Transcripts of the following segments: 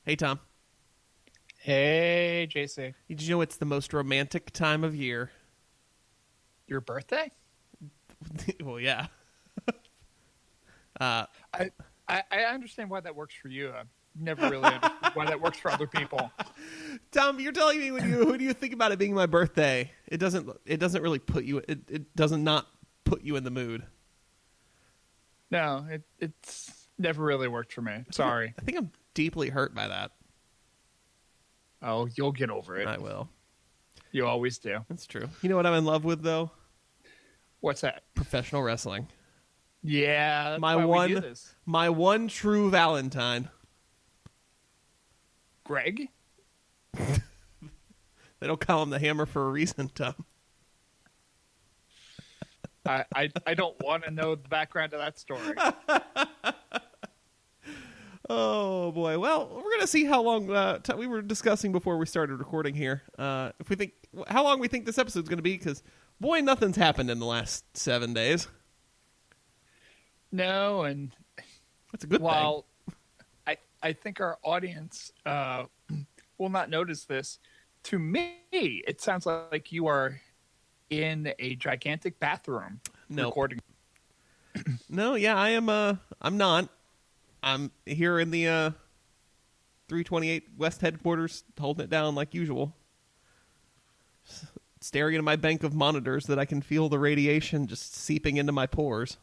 Hey, Tom. Hey, JC. Did you know it's the most romantic time of year? Your birthday? Well, yeah. I understand why that works for you. I've never really understood why that works for other people. Tom, you're telling me when you think about it being my birthday, it doesn't really put you it doesn't not put you in the mood. No, it's never really worked for me. Sorry. I think I'm deeply hurt by that. Oh, you'll get over it. I will. You always do. That's true. You know what I'm in love with, though? What's that? Professional wrestling. Yeah, that's my why we do this. My one true Valentine. Greg? They don't call him the Hammer for a reason, Tom. I don't want to know the background of that story. Oh boy! Well, we're gonna see how long we were discussing before we started recording here. If we think how long we think this episode's gonna be, because boy, nothing's happened in the last 7 days. No, and that's a good thing. I think our audience will not notice this. To me, it sounds like you are in a gigantic bathroom recording. No, yeah, I am. I'm not. I'm here in the 328 West headquarters, holding it down like usual. Staring into my bank of monitors that I can feel the radiation just seeping into my pores.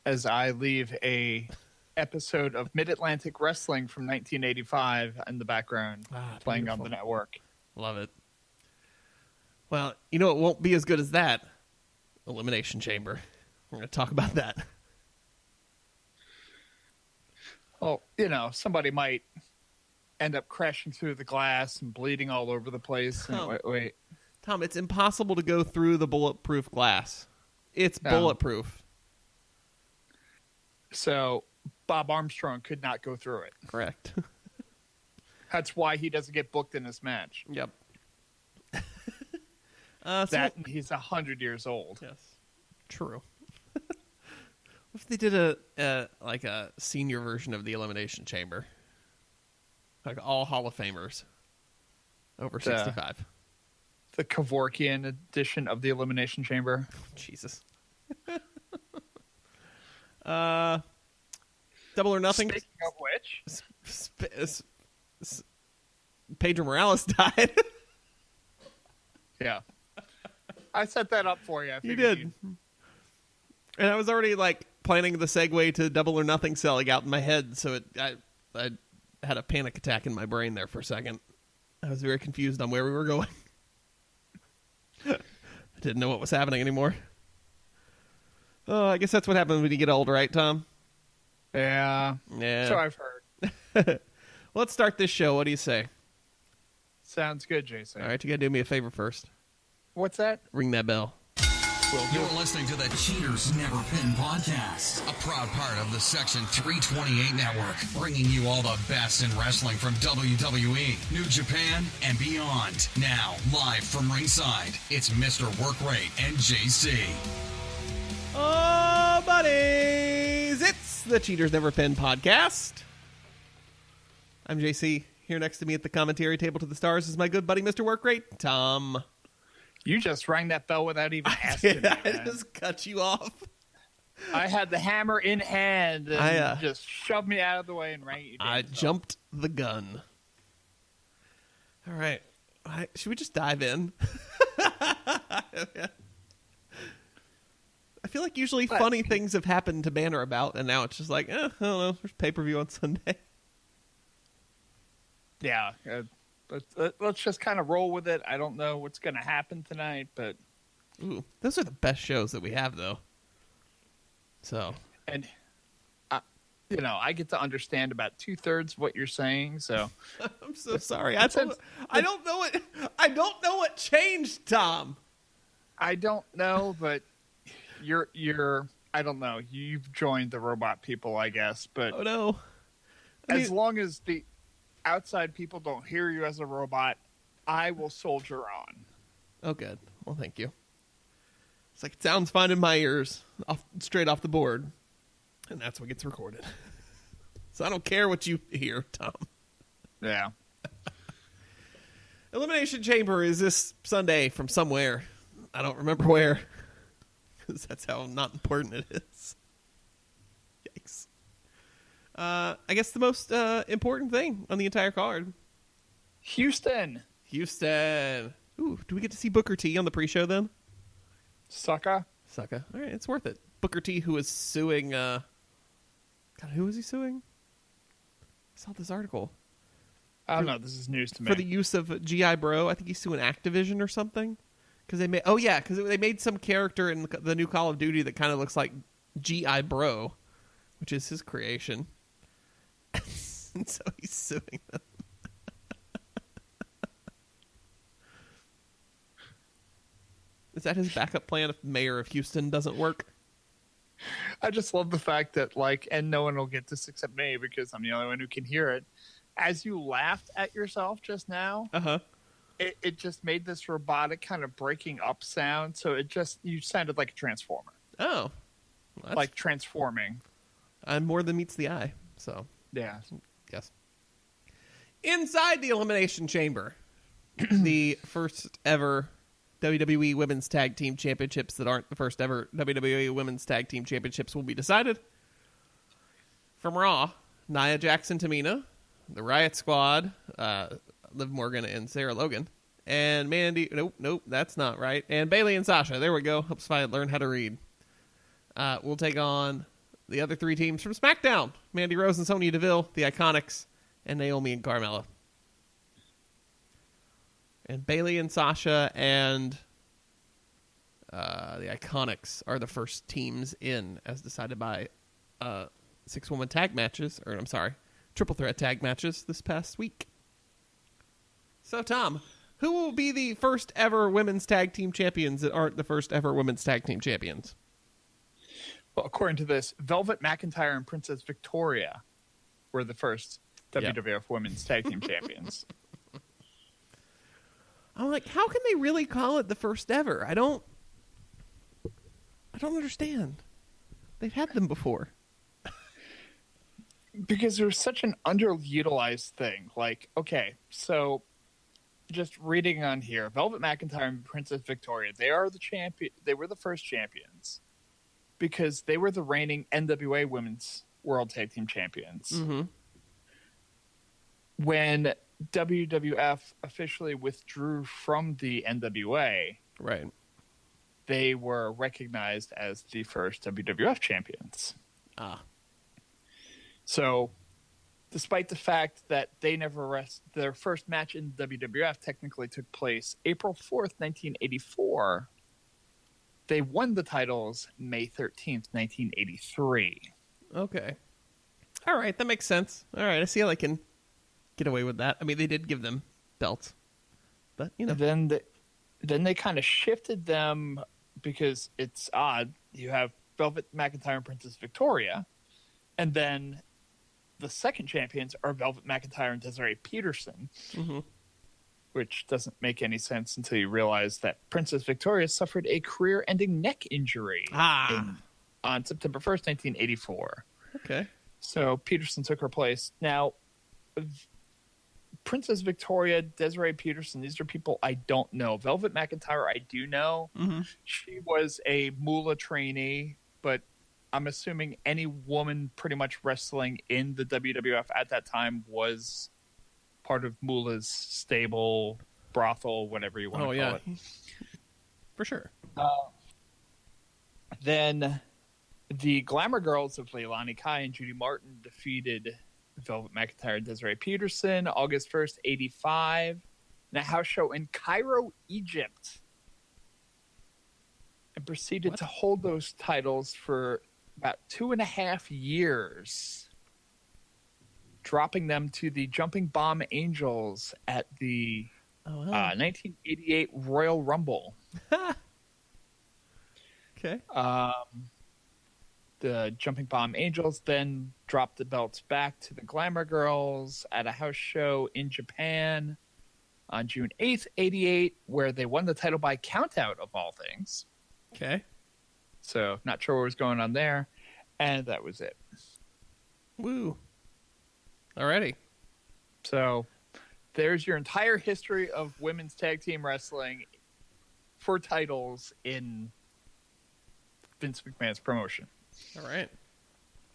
As I leave a episode of Mid-Atlantic Wrestling from 1985 in the background, playing beautiful. On the network. Love it. Well, you know it won't be as good as that. Elimination Chamber. We're going to talk about that. Well, somebody might end up crashing through the glass and bleeding all over the place. Wait. Tom, it's impossible to go through the bulletproof glass. It's bulletproof. So Bob Armstrong could not go through it. Correct. That's why he doesn't get booked in this match. Yep. He's 100 years old. Yes. True. What if they did a senior version of the Elimination Chamber? Like all Hall of Famers over 65. The Kevorkian edition of the Elimination Chamber. Jesus. Double or Nothing. Speaking of which, Pedro Morales died. Yeah. I set that up for you. You did. And I was already planning the segue to Double or Nothing selling out in my head, so I had a panic attack in my brain there for a second. I was very confused on where we were going. I didn't know what was happening anymore. Oh, I guess that's what happens when you get old, right, Tom? Yeah. So I've heard. Well, let's start this show. What do you say? Sounds good, Jason. All right, you got to do me a favor first. What's that? Ring that bell. You're listening to the Cheaters Never Pin podcast, a proud part of the Section 328 network, bringing you all the best in wrestling from WWE, New Japan, and beyond. Now, live from ringside, it's Mr. Workrate and JC. Oh, buddies, it's the Cheaters Never Pin podcast. I'm JC. Here next to me at the commentary table to the stars is my good buddy, Mr. Workrate, Tom. You just rang that bell without even asking me. I just cut you off. I had the hammer in hand and just shoved me out of the way and rang you. I jumped the gun. All right. Should we just dive in? I feel like usually funny things have happened to banter about, and now it's just like, I don't know, there's pay-per-view on Sunday. Yeah. Let's just kind of roll with it. I don't know what's going to happen tonight, but... Ooh, those are the best shows that we have, though. So... And, I get to understand about 2/3 of what you're saying, so... I'm so sorry. I don't know what changed, Tom. I don't know, but you're... I don't know. You've joined the robot people, I guess, but... Oh, no. As long as the... outside people don't hear you as a robot, I will soldier on. Oh, good. Well, thank you. It's like, it sounds fine in my ears, straight off the board. And that's what gets recorded. So I don't care what you hear, Tom. Yeah. Elimination Chamber is this Sunday from somewhere. I don't remember where. Because that's how not important it is. Yikes. I guess the most important thing on the entire card. Houston. Ooh, do we get to see Booker T on the pre-show then? Sucka. All right, it's worth it. Booker T, who is suing... God, who is he suing? I saw this article. I don't know. This is news to me. For the use of G.I. Bro. I think he's suing Activision or something. Because they made... Oh, yeah, because they made some character in the new Call of Duty that kind of looks like G.I. Bro, which is his creation. And so he's suing them. Is that his backup plan if Mayor of Houston doesn't work? I just love the fact that, and no one will get this except me because I'm the only one who can hear it. As you laughed at yourself just now, it just made this robotic kind of breaking up sound. So you sounded like a transformer. Oh. Well, like transforming. More than meets the eye. So, yeah. Yes. Inside the Elimination Chamber, the first ever WWE Women's Tag Team Championships that aren't the first ever WWE Women's Tag Team Championships will be decided. From Raw, Nia Jackson Tamina, the Riot Squad, Liv Morgan and Sarah Logan, and Mandy... Nope, that's not right. And Bayley and Sasha. There we go. Helps I learn how to read. We'll take on the other three teams from SmackDown. Mandy Rose and Sonya Deville, the Iconics, and Naomi and Carmella. And Bayley and Sasha and the Iconics are the first teams in, as decided by 6-woman tag matches, triple threat tag matches this past week. So, Tom, who will be the first ever women's tag team champions that aren't the first ever women's tag team champions? Well, according to this, Velvet McIntyre and Princess Victoria were the first WWF Women's Tag Team Champions. I'm like, how can they really call it the first ever? I don't understand. They've had them before. Because there's such an underutilized thing. So just reading on here, Velvet McIntyre and Princess Victoria, they are the champion. They were the first champions because they were the reigning NWA Women's World Tag Team Champions. Mm-hmm. When WWF officially withdrew from the NWA, right, they were recognized as the first WWF champions. So, despite the fact that they never their first match in WWF technically took place April 4th, 1984, they won the titles May 13th, 1983. Okay. All right, that makes sense. All right, I see how I can get away with that. I mean, they did give them belts, but then they kind of shifted them because it's odd. You have Velvet McIntyre and Princess Victoria, and then the second champions are Velvet McIntyre and Desiree Peterson, which doesn't make any sense until you realize that Princess Victoria suffered a career-ending neck injury on September 1st, 1984. Okay. So Peterson took her place. Now, Princess Victoria, Desiree Peterson, these are people I don't know. Velvet McIntyre, I do know. Mm-hmm. She was a Moolah trainee, but I'm assuming any woman pretty much wrestling in the WWF at that time was part of Moolah's stable, brothel, whatever you want to call it. For sure. Then the Glamour Girls of Leilani Kai and Judy Martin defeated Velvet McIntyre and Desiree Peterson, August 1st, 85, in a house show in Cairo, Egypt, and proceeded to hold those titles for about 2.5 years, dropping them to the Jumping Bomb Angels at the 1988 Royal Rumble. Okay. The Jumping Bomb Angels then dropped the belts back to the Glamour Girls at a house show in Japan on June 8th, 88, where they won the title by countout, of all things. Okay. So, not sure what was going on there. And that was it. Woo. Alrighty. So there's your entire history of women's tag team wrestling for titles in Vince McMahon's promotion. All right.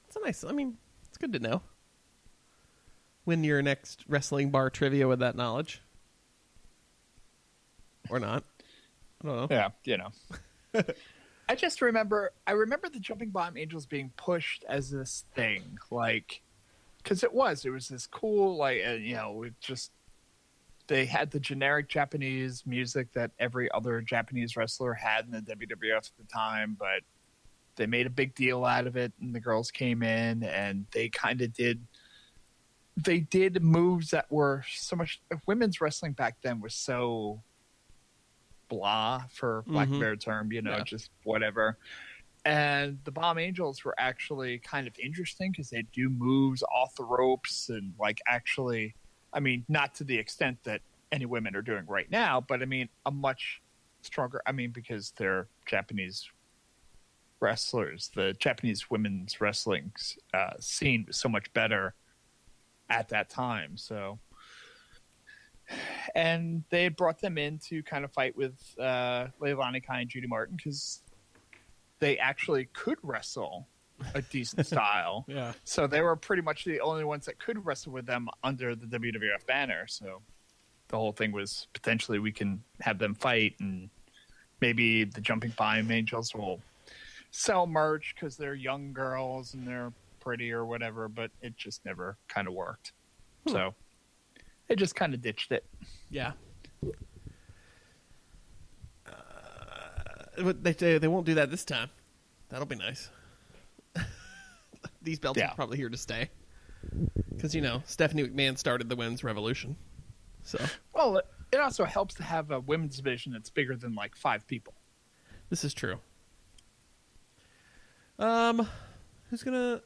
It's a nice, it's good to know. Win your next wrestling bar trivia with that knowledge. Or not. I don't know. Yeah, I just remember the Jumping Bomb Angels being pushed as this thing, like, because it was this cool, like, it just, they had the generic Japanese music that every other Japanese wrestler had in the WWF at the time, but they made a big deal out of it, and the girls came in, and they kind of did moves that were so much, women's wrestling back then was so blah, for lack of a better term, just whatever. And the Bomb Angels were actually kind of interesting because they do moves off the ropes and, like, actually, not to the extent that any women are doing right now, but a much stronger, because they're Japanese wrestlers. The Japanese women's wrestling scene was so much better at that time. So, and they brought them in to kind of fight with Leilani Kai and Judy Martin because they actually could wrestle a decent style. Yeah. So they were pretty much the only ones that could wrestle with them under the WWF banner. So the whole thing was potentially we can have them fight, and maybe the Jumping Bomb Angels will sell merch because they're young girls and they're pretty or whatever, but it just never kind of worked. So they just kind of ditched it. Yeah. They won't do that this time. That'll be nice. These belts are probably here to stay. Because, Stephanie McMahon started the women's revolution. So, well, it also helps to have a women's division that's bigger than like 5 people. This is true. Who's gonna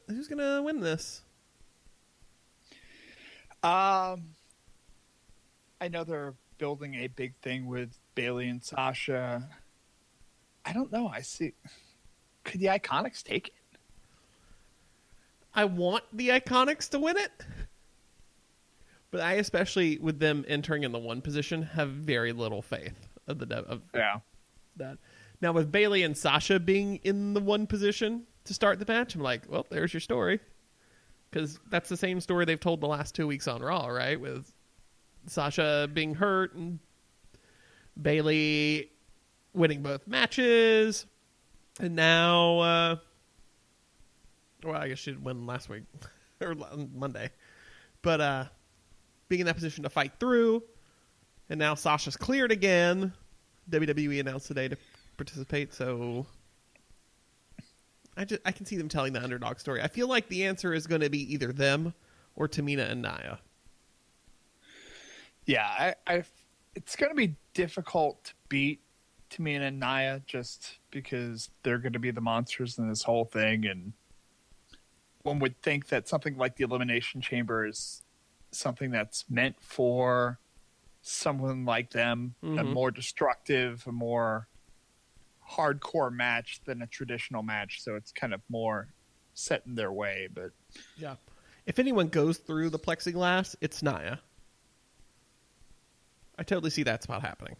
win this? I know they're building a big thing with Bayley and Sasha. I don't know. Could the Iconics take it? I want the Iconics to win it. But I, especially with them entering in the 1 position, have very little faith of that. Now, with Bayley and Sasha being in the 1 position to start the match, I'm like, well, there's your story. Because that's the same story they've told the last 2 weeks on Raw, right? With Sasha being hurt and Bayley winning both matches. And now, well, I guess she did win last week or Monday. But being in that position to fight through. And now Sasha's cleared again. WWE announced today to participate, so I can see them telling the underdog story. I feel like the answer is going to be either them or Tamina and Nia. Yeah, it's going to be difficult to beat Tamina and Nia just because they're going to be the monsters in this whole thing, and one would think that something like the Elimination Chamber is something that's meant for someone like them, a more destructive, a more hardcore match than a traditional match, so it's kind of more set in their way. But yeah, if anyone goes through the plexiglass, it's Nia. I totally see that spot happening.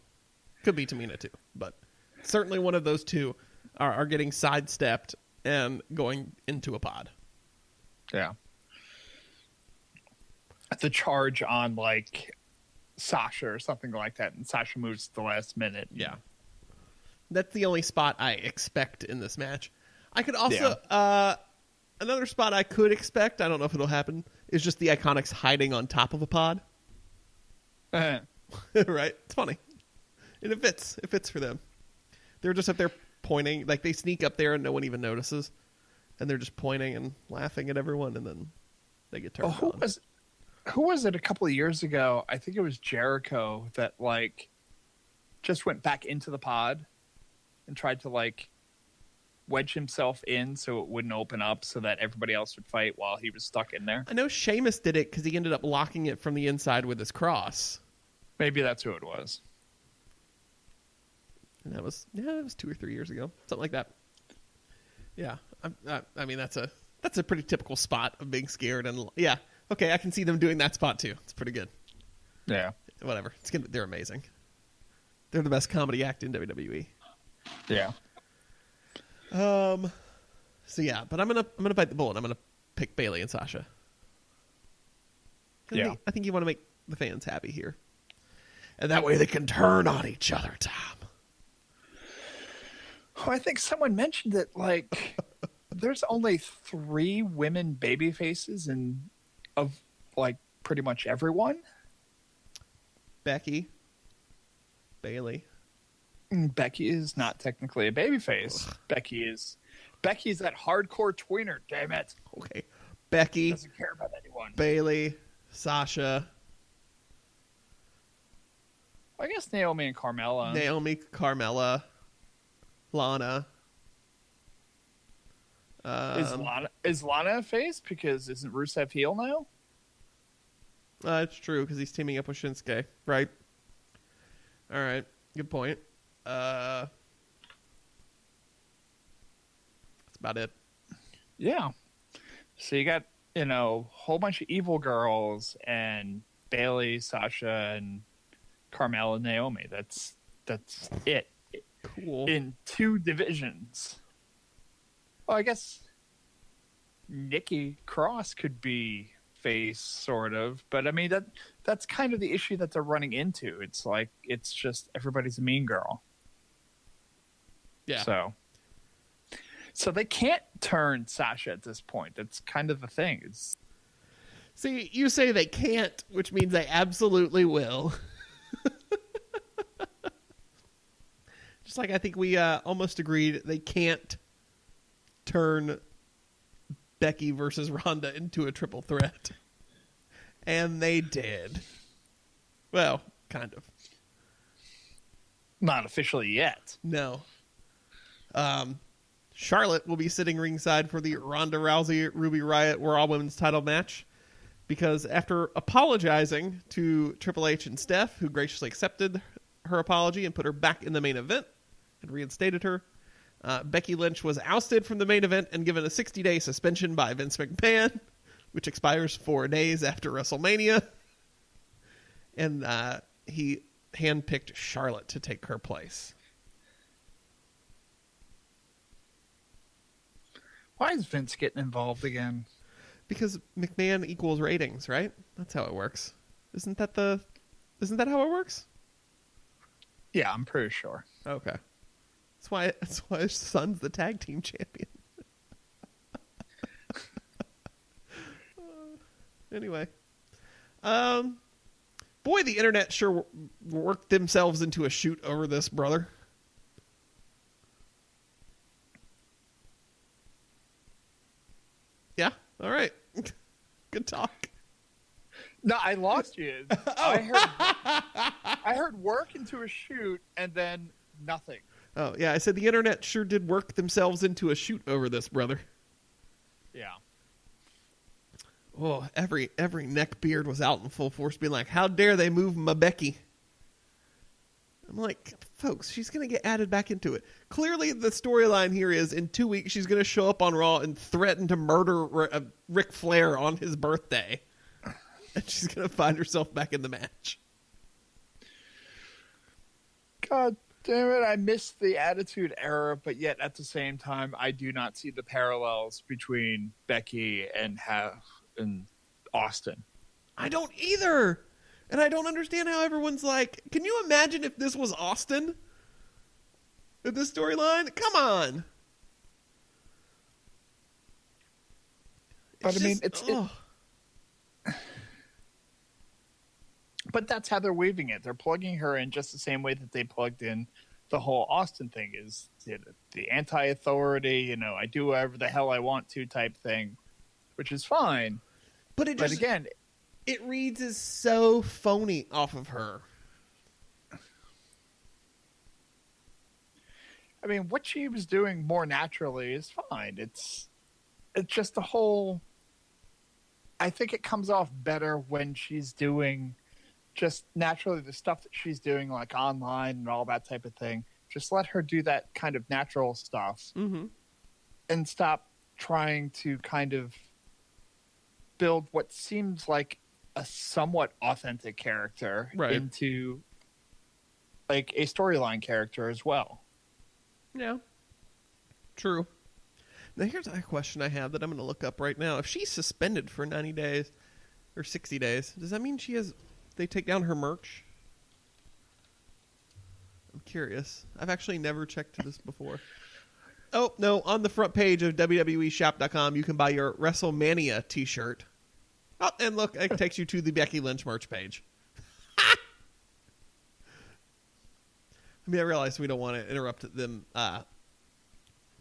Could be Tamina too, but certainly one of those two are getting sidestepped and going into a pod. Yeah, the charge on like Sasha or something like that, and Sasha moves at the last minute. Yeah. That's the only spot I expect in this match. I could also... another spot I could expect, I don't know if it'll happen, is just the Iconics hiding on top of a pod. Right? It's funny. And it fits. It fits for them. They're just up there pointing. Like, they sneak up there and no one even notices. And they're just pointing and laughing at everyone, and then they get turned on. Who was it a couple of years ago? I think it was Jericho that, like, just went back into the pod and tried to, like, wedge himself in so it wouldn't open up so that everybody else would fight while he was stuck in there. I know Sheamus did it because he ended up locking it from the inside with his cross. Maybe that's who it was. And that was 2 or 3 years ago. Something like that. Yeah. I mean, that's a pretty typical spot of being scared. And, yeah, Okay, I can see them doing that spot too. It's pretty good. Yeah. Whatever. They're amazing. They're the best comedy act in WWE. Yeah. So yeah, but I'm gonna bite the bullet. I'm gonna pick Bayley and Sasha. I think you want to make the fans happy here, and that way they can turn on each other, Tom. Oh, I think someone mentioned that like there's only 3 women baby faces of like pretty much everyone. Becky, Bayley. Becky is not technically a babyface. Becky's that hardcore tweener. Damn it. Okay, Becky doesn't care about anyone. Bayley, Sasha. I guess Naomi and Carmella. Lana. Is Lana a face? Because isn't Rusev heel now? It's true because he's teaming up with Shinsuke, right? All right, good point. That's about it. Yeah. So you got a whole bunch of evil girls and Bayley, Sasha, and Carmella, and Naomi. That's it. Cool. In 2 divisions. Well, I guess Nikki Cross could be face, sort of, but I mean that's kind of the issue that they're running into. It's like it's just everybody's a mean girl. Yeah. So they can't turn Sasha at this point. That's kind of the thing. See, you say they can't, which means they absolutely will. Just like I think we almost agreed they can't turn Becky versus Ronda into a triple threat. And they did. Well, kind of. Not officially yet. No. Charlotte will be sitting ringside for the Ronda Rousey Ruby Riott Raw Women's title match because after apologizing to Triple H and Steph, who graciously accepted her apology and put her back in the main event and reinstated her, Becky Lynch was ousted from the main event and given a 60-day suspension by Vince McMahon, which expires 4 days after WrestleMania. And he handpicked Charlotte to take her place. Why is Vince getting involved again? Because McMahon equals ratings, right? That's how it works. Isn't that how it works? Yeah, I'm pretty sure. Okay. That's why his son's the tag team champion. Anyway. Boy, the internet sure worked themselves into a shoot over this, brother. Yeah? All right. Good talk. No, I lost you. I heard work into a shoot and then nothing. Oh, yeah, I said the internet sure did work themselves into a shoot over this, brother. Yeah. Oh, every neck beard was out in full force being like, how dare they move my Becky? I'm like, folks, she's going to get added back into it. Clearly, the storyline here is in 2 weeks, she's going to show up on Raw and threaten to murder Ric Flair on his birthday. And she's going to find herself back in the match. God damn it, I missed the Attitude Era, but yet at the same time, I do not see the parallels between Becky and Austin. I don't either. And I don't understand how everyone's like, can you imagine if this was Austin? With this storyline? Come on. But I mean, but that's how they're weaving it. They're plugging her in just the same way that they plugged in the whole Austin thing is the anti-authority, I do whatever the hell I want to type thing, which is fine. But again, it reads as so phony off of her. I mean, what she was doing more naturally is fine. It's just the whole... I think it comes off better when she's doing just naturally the stuff that she's doing, like online and all that type of thing. Just let her do that kind of natural stuff and stop trying to kind of build what seems like a somewhat authentic character into like a storyline character as well. Yeah. True. Now here's a question I have that I'm going to look up right now. If she's suspended for 90 days or 60 days, does that mean they take down her merch? I'm curious. I've actually never checked this before. Oh, no. On the front page of WWEshop.com, you can buy your WrestleMania t-shirt. Oh, and look, it takes you to the Becky Lynch merch page. I mean, I realize we don't want to interrupt them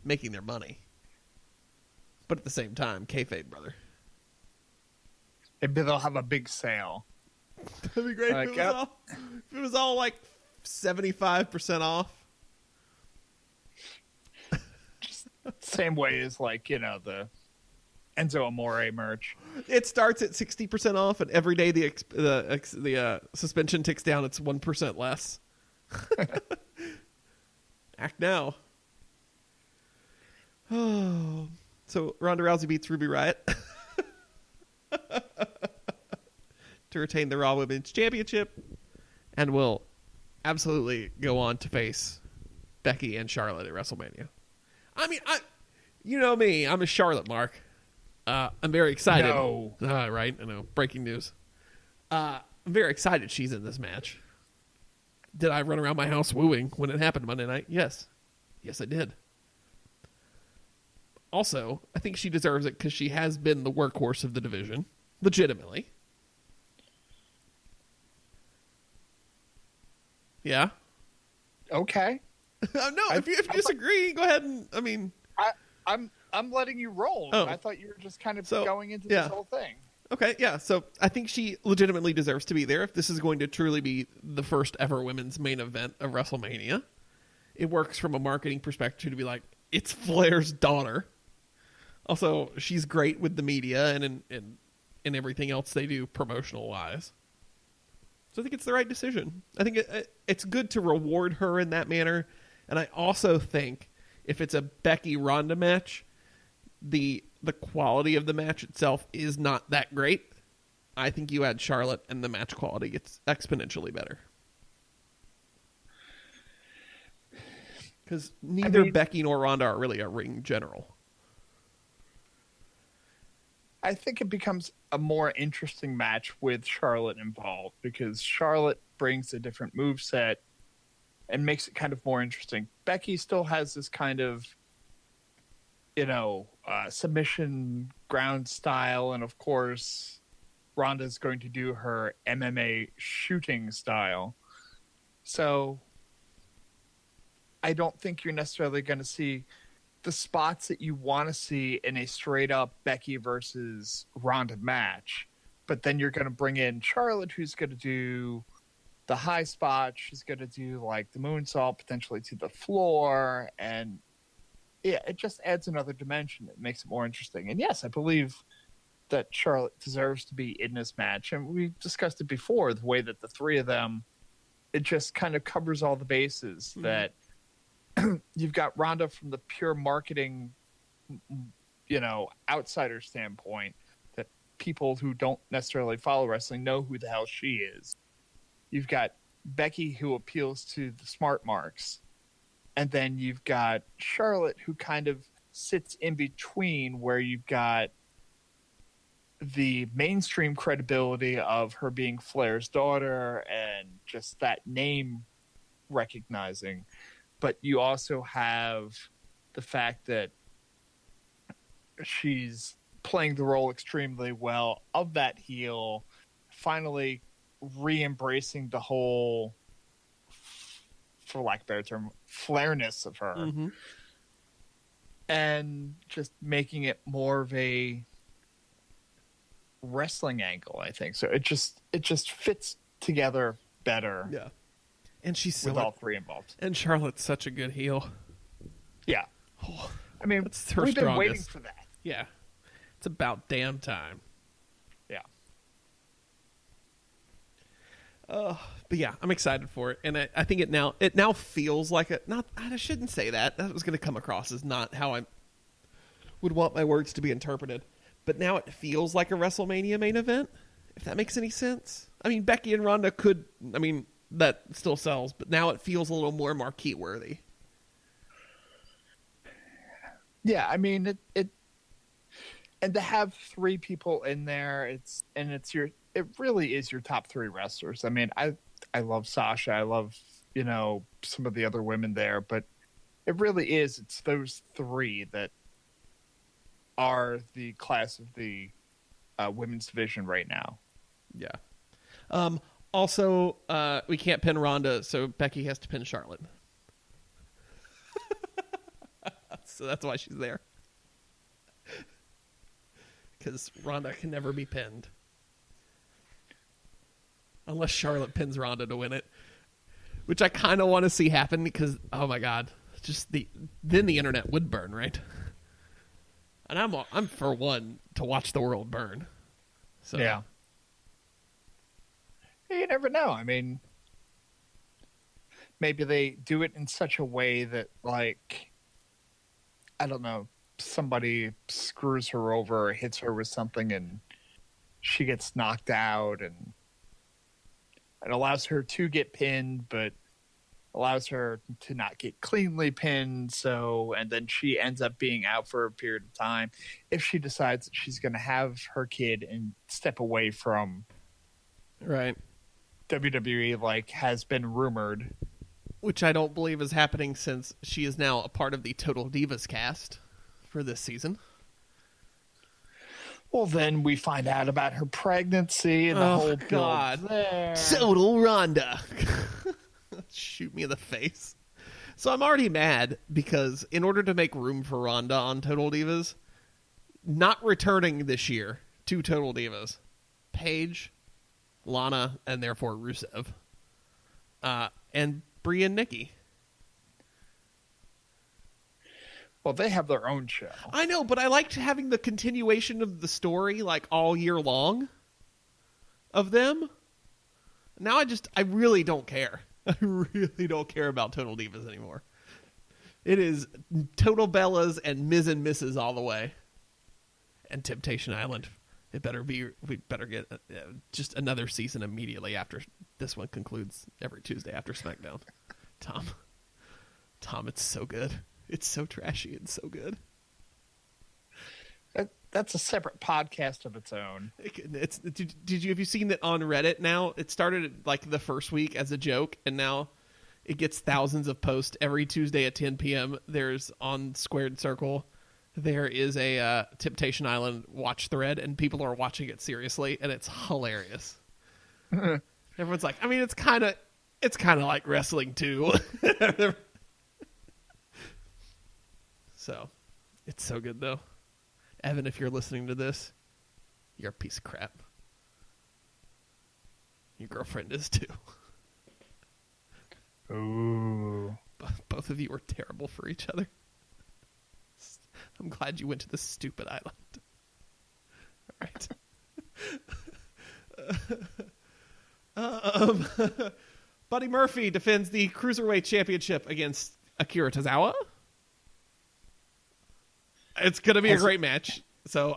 making their money. But at the same time, kayfabe, brother. Maybe they'll have a big sale. That'd be great if it was all like 75% off. Just same way as like, the Enzo Amore merch. It starts at 60% off, and every day the suspension ticks down. It's 1% less. Act now. Oh. So Ronda Rousey beats Ruby Riott to retain the Raw Women's Championship, and will absolutely go on to face Becky and Charlotte at WrestleMania. I mean, you know me, I'm a Charlotte mark. I'm very excited. No. Right, I know. Breaking news. I'm very excited she's in this match. Did I run around my house wooing when it happened Monday night? Yes. Yes, I did. Also, I think she deserves it because she has been the workhorse of the division, legitimately. Yeah. Okay. No, if you disagree, go ahead and I'm letting you roll. Oh. I thought you were just kind of going into this whole thing. Okay, yeah. So I think she legitimately deserves to be there if this is going to truly be the first ever women's main event of WrestleMania. It works from a marketing perspective to be like, it's Flair's daughter. Also, she's great with the media and in everything else they do promotional wise. So I think it's the right decision. I think it's good to reward her in that manner. And I also think if it's a Becky Ronda match, the quality of the match itself is not that great. I think you add Charlotte and the match quality gets exponentially better. Because neither Becky nor Ronda are really a ring general. I think it becomes a more interesting match with Charlotte involved because Charlotte brings a different moveset and makes it kind of more interesting. Becky still has this kind of, submission ground style. And of course, Ronda's going to do her MMA shooting style. So I don't think you're necessarily going to see the spots that you want to see in a straight up Becky versus Ronda match. But then you're going to bring in Charlotte, who's going to do the high spot. She's going to do like the moonsault potentially to the floor. And yeah, it just adds another dimension. It makes it more interesting. And yes, I believe that Charlotte deserves to be in this match. And we discussed it before, the way that the three of them, it just kind of covers all the bases that you've got Ronda from the pure marketing, outsider standpoint that people who don't necessarily follow wrestling know who the hell she is. You've got Becky who appeals to the smart marks. And then you've got Charlotte who kind of sits in between where you've got the mainstream credibility of her being Flair's daughter and just that name recognizing. But you also have the fact that she's playing the role extremely well of that heel, finally re-embracing the whole, for lack of a better term, Flairness of her. Mm-hmm. And just making it more of a wrestling angle, I think. So it just fits together better. Yeah. And she's with all three involved. And Charlotte's such a good heel. Yeah. Oh, I mean, we've been waiting for that. Yeah. It's about damn time. Yeah. But yeah, I'm excited for it. And I think it now feels like I shouldn't say that. That was going to come across as not how I would want my words to be interpreted. but now it feels like a WrestleMania main event, if that makes any sense. I mean, Becky and Ronda could, I mean, that still sells, but now it feels a little more marquee worthy. Yeah, I mean, it and to have 3 people in there, it really is your top 3 wrestlers. I mean, I love Sasha, I love, some of the other women there, but it really is, it's those 3 that are the class of the women's division right now. Yeah. Also, we can't pin Ronda, so Becky has to pin Charlotte. So that's why she's there. Because Ronda can never be pinned. Unless Charlotte pins Ronda to win it. Which I kind of want to see happen because, oh my God, then the internet would burn, right? And I'm for one to watch the world burn. So yeah. You never know. I mean, maybe they do it in such a way that, like, I don't know, somebody screws her over or hits her with something and she gets knocked out, and it allows her to get pinned, but allows her to not get cleanly pinned. And then she ends up being out for a period of time if she decides that she's going to have her kid and step away from right WWE, like has been rumored. Which I don't believe is happening since she is now a part of the Total Divas cast for this season. Well, then we find out about her pregnancy and the whole God. build there. Total Ronda. Shoot me in the face. So I'm already mad because in order to make room for Ronda on Total Divas, not returning this year to Total Divas, Paige, Lana, and therefore Rusev, and Brie and Nikki. Well, they have their own show. I know, but I liked having the continuation of the story like all year long of them. Now I really don't care. I really don't care about Total Divas anymore. It is Total Bellas and Ms. and Mrs. all the way. And Temptation Island. We better get just another season immediately after this one concludes every Tuesday after SmackDown. Tom, it's so good. It's so trashy and so good. That's a separate podcast of its own. Have you seen that on Reddit now? It started like the first week as a joke, and now it gets thousands of posts every Tuesday at 10 p.m. There's on Squared Circle. There is a Temptation Island watch thread, and people are watching it seriously, and it's hilarious. Everyone's like, I mean, it's kind of like wrestling too. So, it's so good though. Evan, if you're listening to this, you're a piece of crap. Your girlfriend is too. Ooh. Both of you are terrible for each other. I'm glad you went to this stupid island. All right. Buddy Murphy defends the Cruiserweight Championship against Akira Tozawa. It's going to be a great match. So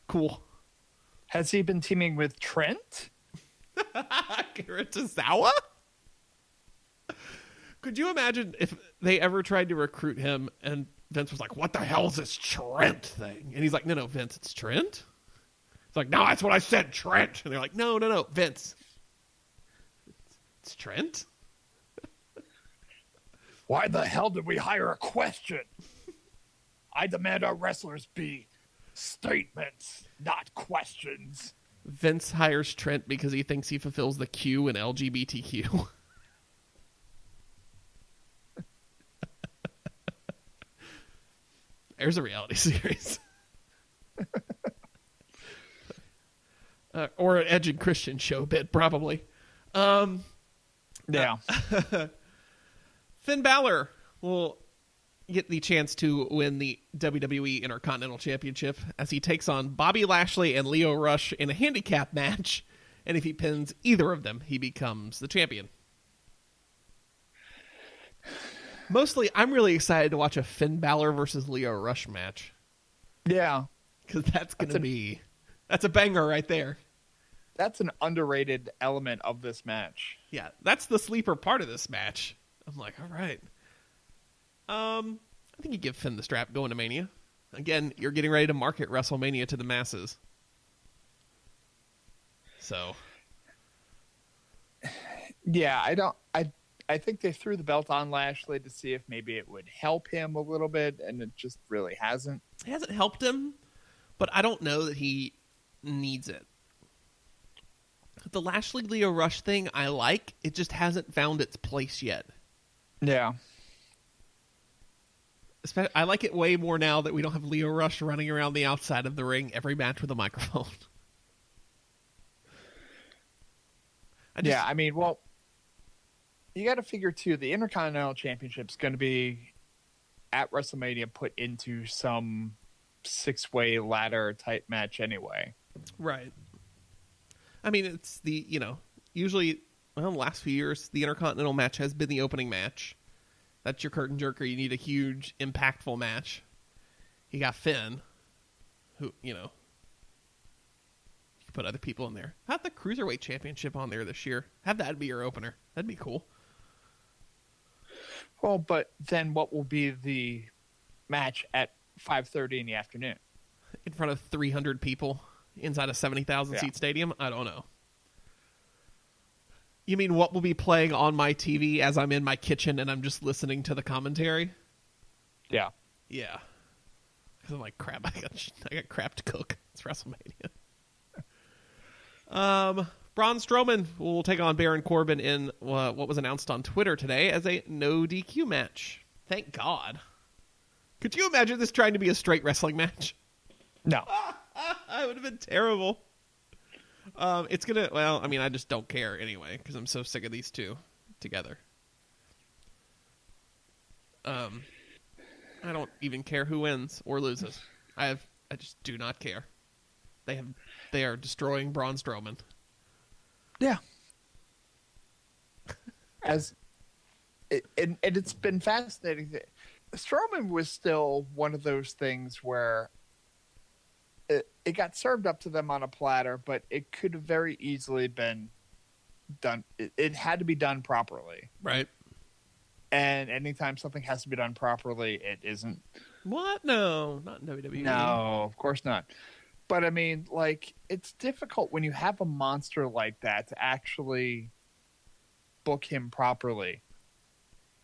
cool. Has he been teaming with Trent? Akira Tozawa? Could you imagine if they ever tried to recruit him and Vince was like, what the hell is this Trent thing? And he's like, no, Vince, it's Trent? It's like, no, that's what I said, Trent. And they're like, no, Vince. It's Trent? Why the hell did we hire a question? I demand our wrestlers be statements, not questions. Vince hires Trent because he thinks he fulfills the Q in LGBTQ. There's a reality series. Or an Edge and Christian show bit, probably. Yeah. Finn Balor will get the chance to win the WWE Intercontinental Championship as he takes on Bobby Lashley and Lio Rush in a handicap match. And if he pins either of them, he becomes the champion. Mostly, I'm really excited to watch a Finn Balor versus Lio Rush match. Yeah. Because that's a banger right there. That's an underrated element of this match. Yeah, that's the sleeper part of this match. I'm like, all right. I think you give Finn the strap going to Mania. Again, you're getting ready to market WrestleMania to the masses. So. Yeah, I think they threw the belt on Lashley to see if maybe it would help him a little bit, and it just really hasn't. It hasn't helped him, but I don't know that he needs it. The Lashley Leo Rush thing I like. It just hasn't found its place yet. Yeah. I like it way more now that we don't have Leo Rush running around the outside of the ring every match with a microphone. I mean, well, you got to figure, too, the Intercontinental Championship is going to be, at WrestleMania, put into some six-way ladder type match anyway. Right. I mean, it's usually, the last few years, the Intercontinental match has been the opening match. That's your curtain jerker. You need a huge, impactful match. You got Finn, who, you put other people in there. Have the Cruiserweight Championship on there this year. Have that be your opener. That'd be cool. Well, but then what will be the match at 5:30 in the afternoon? In front of 300 people inside a 70,000 seat stadium? I don't know. You mean what will be playing on my TV as I'm in my kitchen and I'm just listening to the commentary? Yeah. Yeah. Because I'm like, crap, I got crap to cook. It's WrestleMania. Braun Strowman will take on Baron Corbin in what was announced on Twitter today as a no DQ match. Thank God. Could you imagine this trying to be a straight wrestling match? No. It would have been terrible. It's gonna. Well, I mean, I just don't care anyway because I'm so sick of these two together. I don't even care who wins or loses. I just do not care. They are destroying Braun Strowman. Yeah. It's been fascinating. Strowman was still one of those things where it got served up to them on a platter, but it could have very easily been done. It had to be done properly. Right. And anytime something has to be done properly, it isn't. What? No, not in WWE. No, of course not. But I mean, like, it's difficult when you have a monster like that to actually book him properly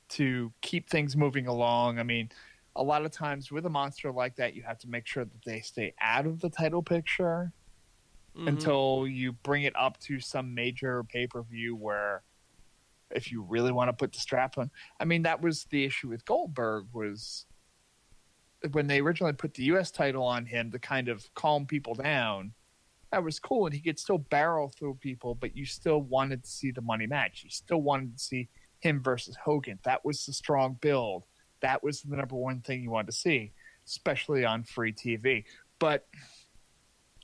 to keep things moving along. I mean, a lot of times with a monster like that, you have to make sure that they stay out of the title picture until you bring it up to some major pay-per-view where if you really want to put the strap on. I mean, that was the issue with Goldberg, was when they originally put the U.S. title on him to kind of calm people down. That was cool, and he could still barrel through people, but you still wanted to see the money match. You still wanted to see him versus Hogan. That was the strong build. That was the number one thing you wanted to see, especially on free TV. But,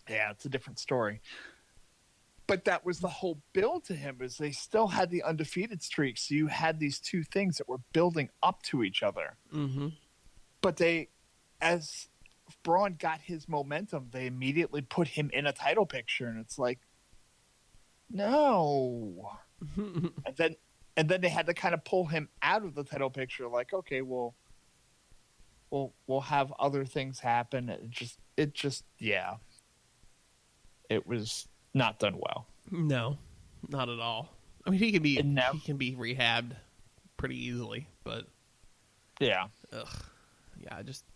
yeah, it's a different story. But that was the whole build to him, is they still had the undefeated streak, so you had these two things that were building up to each other. Mm-hmm. But as Braun got his momentum, they immediately put him in a title picture, and it's like, no. And then they had to kind of pull him out of the title picture, like, okay, we'll have other things happen. It just, yeah. It was not done well. No, not at all. I mean, he can be rehabbed pretty easily, but yeah. Ugh. Yeah,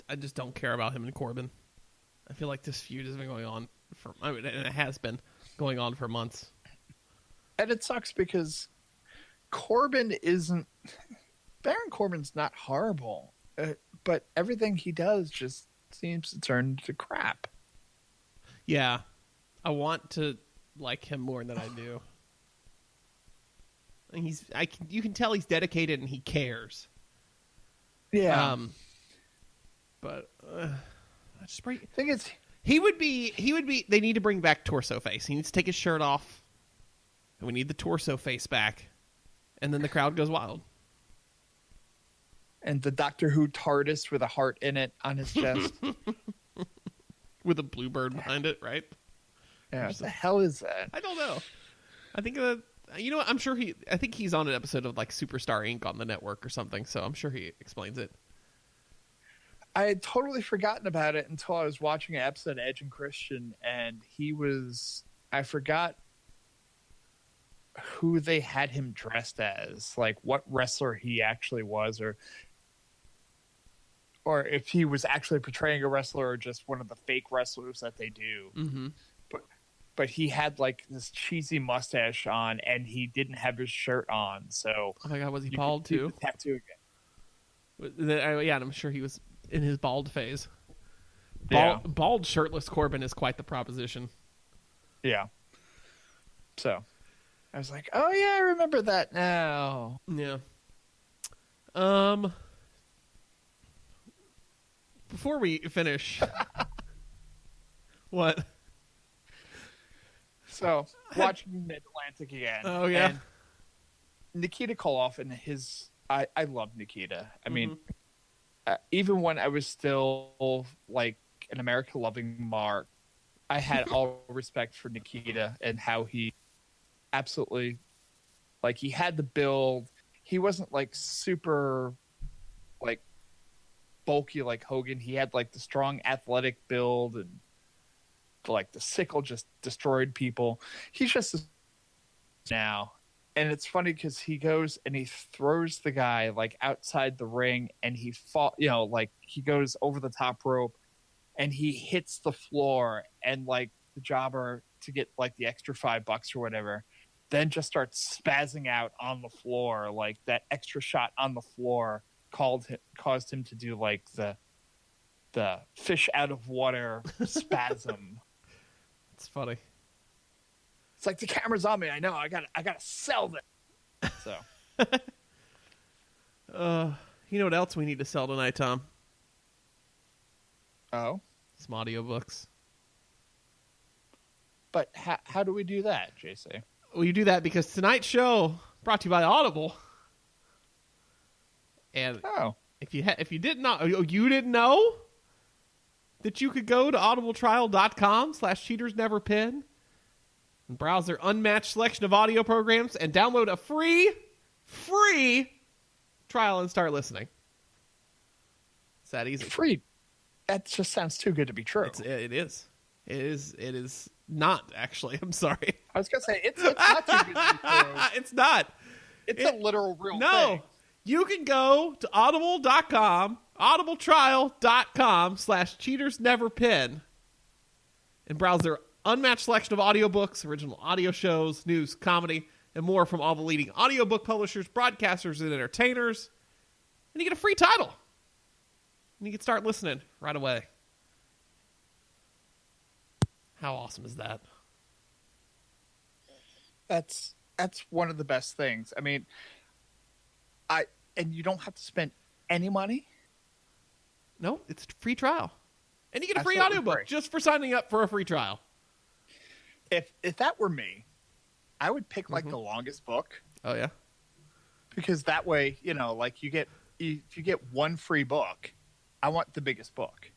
I just don't care about him and Corbin. I feel like this feud has been going on and it has been going on for months. And it sucks because Baron Corbin's not horrible, but everything he does just seems to turn to crap. Yeah, I want to like him more than I do. And you can tell he's dedicated and he cares. Yeah. But I think it's he would be. They need to bring back Torso Face. He needs to take his shirt off, and we need the Torso Face back, and then the crowd goes wild. And the Doctor Who TARDIS with a heart in it on his chest. with a bluebird behind it, right? Yeah, what the hell is that? I don't know. I think you know what? I'm sure I think he's on an episode of like Superstar Inc. on the network or something, so I'm sure he explains it. I had totally forgotten about it until I was watching an episode of Edge and Christian, and I forgot who they had him dressed as, like what wrestler he actually was, or if he was actually portraying a wrestler or just one of the fake wrestlers that they do. Mm-hmm. But he had like this cheesy mustache on, and he didn't have his shirt on. So, oh my god, was he bald too? Tattoo again. Yeah, I'm sure he was in his bald phase. Bald shirtless Corbin is quite the proposition. Yeah. So, I was like, oh yeah, I remember that now. Yeah. Before we finish, what? So, watching Mid-Atlantic again. Oh, yeah. And Nikita Koloff and I love Nikita. I mean, even when I was still like an America-loving mark, I had all respect for Nikita and how he absolutely, like, he had the build. He wasn't like super, like, bulky like Hogan. He had like the strong athletic build, and like the sickle just destroyed people. He's just now, and it's funny because he goes and he throws the guy like outside the ring, and he like he goes over the top rope, and he hits the floor, and like the jobber, to get like the extra $5 or whatever, then just starts spazzing out on the floor. Like that extra shot on the floor caused him to do like the fish out of water spasm. It's funny. It's like, the camera's on me. I know. I gotta sell this. So, you know what else we need to sell tonight, Tom? Oh, some audiobooks. But how do we do that, JC? Well, you do that because tonight's show brought to you by Audible. And if you didn't know that you could go to audibletrial.com/cheatersneverpin and browse their unmatched selection of audio programs and download a free trial and start listening. It's that easy. Free. That just sounds too good to be true. It is. It is not, actually. I'm sorry. I was going to say, it's not too good to be true. It's not. It's a literal real thing. No. You can go to audible.com, audibletrial.com/cheatersneverpin and browse their unmatched selection of audiobooks, original audio shows, news, comedy, and more from all the leading audiobook publishers, broadcasters, and entertainers. And you get a free title. And you can start listening right away. How awesome is that? That's one of the best things. I mean, and you don't have to spend any money. No, it's a free trial. And you get a free Absolutely audiobook free. just for signing up for a free trial. If that were me, I would pick like the longest book. Oh, yeah? Because that way, like if you get one free book, I want the biggest book.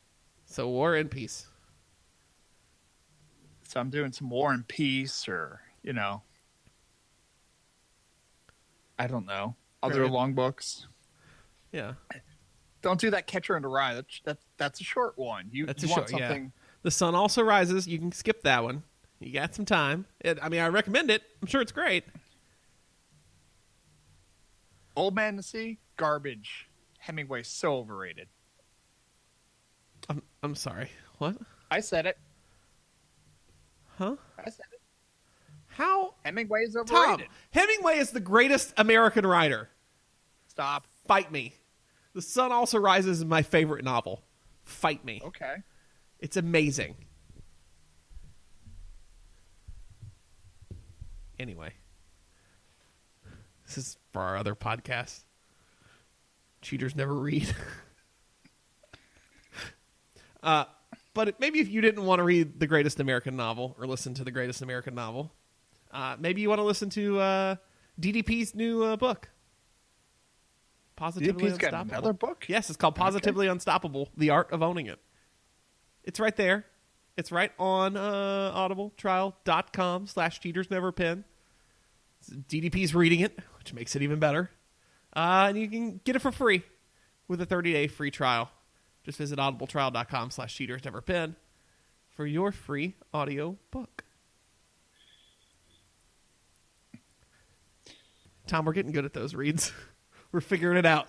So War and Peace. So I'm doing some War and Peace, or, I don't know, other Right. long books. Yeah. Don't do that Catcher in the Rye. That's a short one. You want something. Yeah. The Sun Also Rises. You can skip that one. You got some time. I recommend it. I'm sure it's great. Old Man to Sea, garbage. Hemingway's so overrated. I'm sorry. What? I said it. Huh? I said it. How? Hemingway is Tom, overrated. Hemingway is the greatest American writer. Stop. Fight me. The Sun Also Rises is my favorite novel. Fight me. Okay. It's amazing. Anyway. This is for our other podcast. Cheaters Never Read. But maybe if you didn't want to read the greatest American novel or listen to the greatest American novel, maybe you want to listen to DDP's new book. Positively DDP's Unstoppable. got another book? Yes, it's called Positively Unstoppable, The Art of Owning It. It's right there. It's right on audibletrial.com/cheatersneverpin. DDP's reading it, which makes it even better. And you can get it for free with a 30-day free trial. Just visit audibletrial.com/cheatersneverpin for your free audio book. Tom, we're getting good at those reads. We're figuring it out.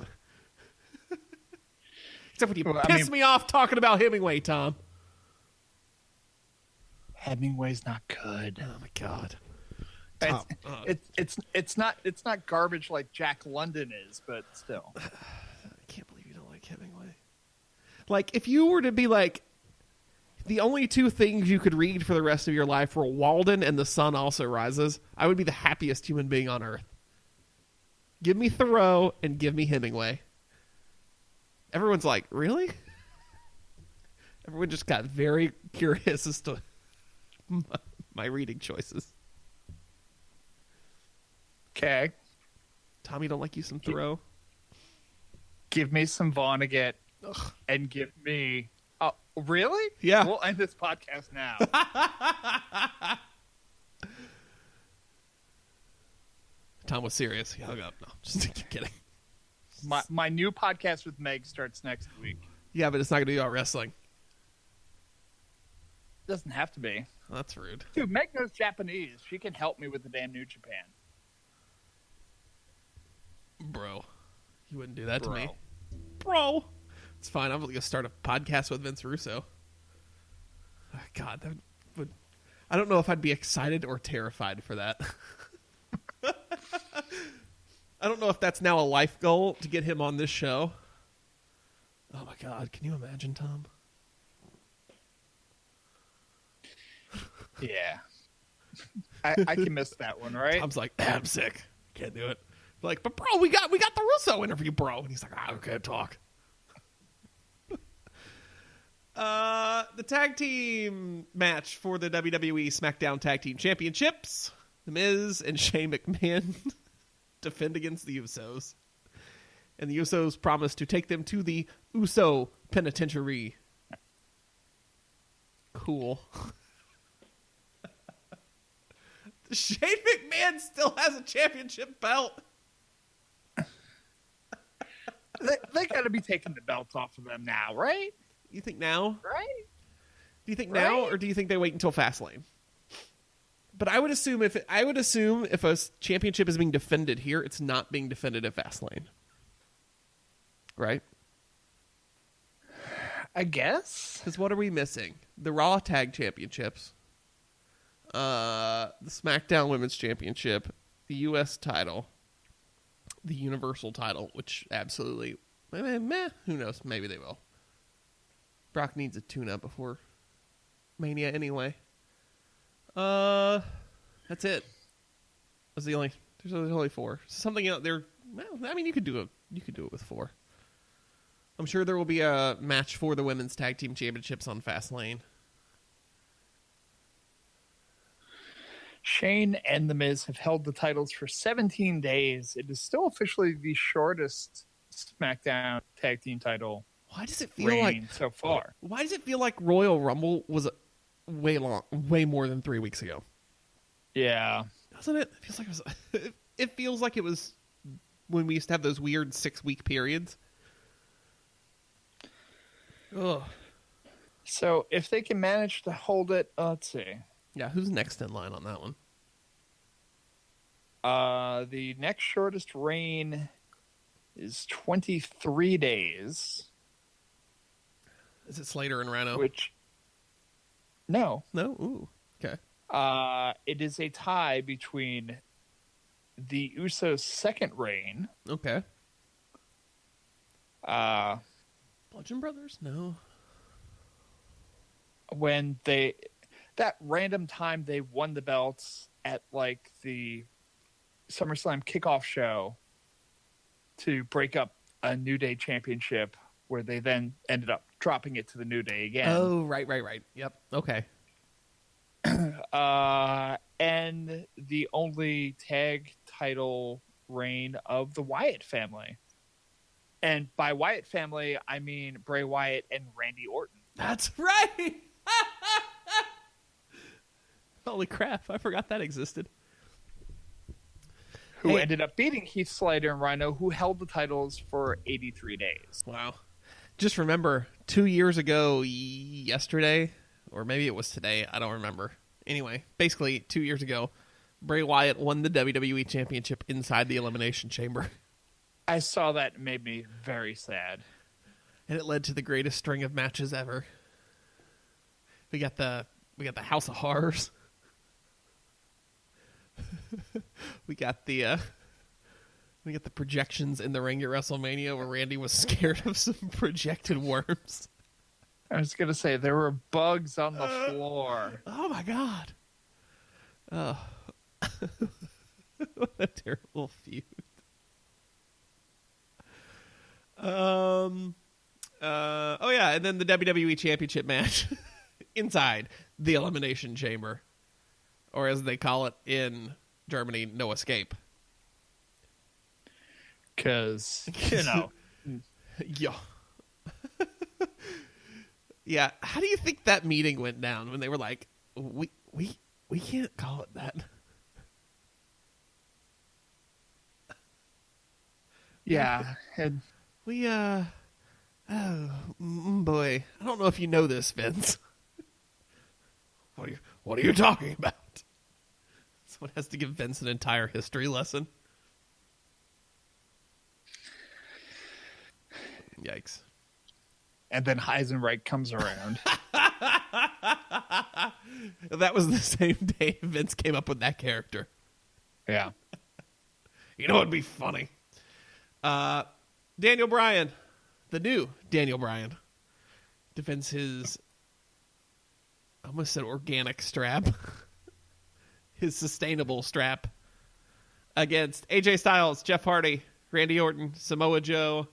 Except when you piss me off talking about Hemingway, Tom. Hemingway's not good. Oh my God. Tom, it's not garbage like Jack London is, but still. I can't believe you don't like Hemingway. Like, if you were to be like, the only two things you could read for the rest of your life were Walden and The Sun Also Rises, I would be the happiest human being on earth. Give me Thoreau and give me Hemingway. Everyone's like, really? Everyone just got very curious as to my reading choices. Okay. Tom, you don't like you some Thoreau? Give me some Vonnegut. Ugh. And give me... Oh, really? Yeah. We'll end this podcast now. Tom was serious. He hung up. No, just kidding. My new podcast with Meg starts next week. Yeah, but it's not going to be about wrestling. Doesn't have to be. Well, that's rude. Dude, Meg knows Japanese. She can help me with the damn New Japan. Bro, you wouldn't do that to me. Bro. It's fine. I'm going to start a podcast with Vince Russo. Oh, God, that would... I don't know if I'd be excited or terrified for that. I don't know if that's now a life goal to get him on this show. Oh my God, can you imagine, Tom? Yeah. I can miss that one, right? Tom's like, I'm sick. Can't do it. Like, but bro, we got the Russo interview, bro. And he's like, I can't talk. The tag team match for the WWE SmackDown Tag Team Championships. The Miz and Shane McMahon defend against the Usos. And the Usos promise to take them to the Uso Penitentiary. Cool. Shane McMahon still has a championship belt. They got to be taking the belts off of them now, right? You think now? Right? Do you think now, or do you think they wait until Fastlane? But I would assume if a championship is being defended here, it's not being defended at Fastlane, right? I guess. Because what are we missing? The Raw Tag Championships, the SmackDown Women's Championship, the U.S. title, the Universal title, which absolutely, meh, who knows? Maybe they will. Brock needs a tune-up before Mania anyway. That's it. There's only 4. Something out there. Well, I mean, you could do it with 4. I'm sure there will be a match for the women's tag team championships on Fastlane. Shane and The Miz have held the titles for 17 days. It is still officially the shortest SmackDown tag team title. Why does it feel like so far? Why does it feel like Royal Rumble was way more than 3 weeks ago? Yeah, doesn't it? It feels like it was when we used to have those weird 6-week periods. Ugh. So if they can manage to hold it, let's see. Yeah, who's next in line on that one? The next shortest reign is 23 days. Is it Slater and Rhino? No. Ooh, okay. It is a tie between the Usos' second reign. Okay. Bludgeon Brothers? No. When that random time they won the belts at like the SummerSlam kickoff show to break up a New Day championship, where they then ended up dropping it to the New Day again. Oh, right. Yep. Okay. And the only tag title reign of the Wyatt family. And by Wyatt family, I mean Bray Wyatt and Randy Orton. That's right. Holy crap! I forgot that existed. Who ended up beating Heath Slater and Rhino, who held the titles for 83 days. Wow. Just remember, 2 years ago yesterday, or maybe it was today, I don't remember. Anyway, basically 2 years ago, Bray Wyatt won the WWE Championship inside the Elimination Chamber. I saw that. It made me very sad. And it led to the greatest string of matches ever. We got the House of Horrors. we got the projections in the ring at WrestleMania where Randy was scared of some projected worms. I was gonna say there were bugs on the floor. Oh my god! Oh, what a terrible feud. Oh yeah, and then the WWE Championship match inside the Elimination Chamber. Or as they call it in Germany, no escape. Because, Yeah. Yeah. How do you think that meeting went down when they were like, we can't call it that? Yeah. And oh boy. I don't know if you know this, Vince. What are you talking about? Someone has to give Vince an entire history lesson. Yikes. And then Heisenreich comes around. That was the same day Vince came up with that character. Yeah. You know what'd be funny? Daniel Bryan, the new Daniel Bryan, defends his, I almost said organic strap, his sustainable strap, against AJ Styles, Jeff Hardy, Randy Orton, Samoa Joe,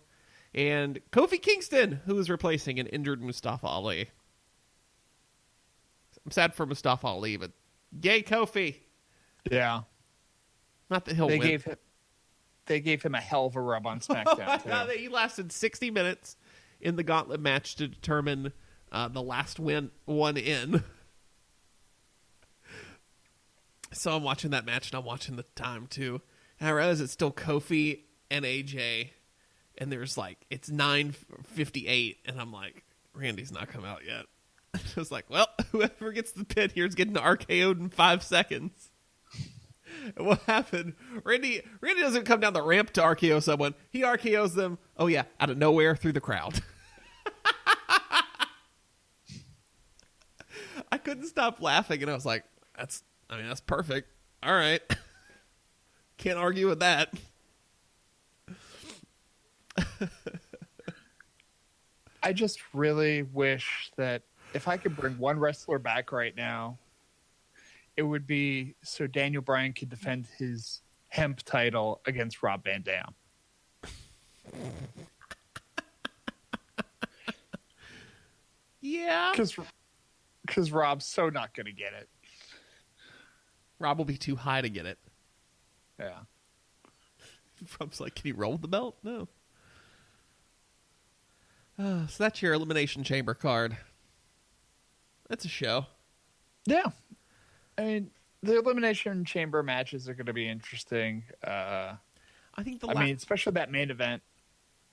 and Kofi Kingston, who is replacing an injured Mustafa Ali. I'm sad for Mustafa Ali, but yay Kofi. Yeah. Not that he'll win. They gave him a hell of a rub on SmackDown, too. He lasted 60 minutes in the gauntlet match to determine the last one in. So I'm watching that match, and I'm watching the time, too. And I realize it's still Kofi and AJ, and there's like, it's 9:58, and I'm like, Randy's not come out yet. I was like, well, whoever gets the pin here is getting RKO'd in 5 seconds. And what happened? Randy doesn't come down the ramp to RKO someone. He RKOs them, oh yeah, out of nowhere through the crowd. I couldn't stop laughing, and I was like, that's perfect. All right. Can't argue with that. I just really wish that if I could bring one wrestler back right now, it would be so Daniel Bryan could defend his hemp title against Rob Van Dam. Yeah. Because Rob's so not going to get it. Rob will be too high to get it. Yeah. Rob's like, can he roll the belt? No. So that's your Elimination Chamber card. That's a show. Yeah. I mean, the Elimination Chamber matches are going to be interesting. I think especially that main event.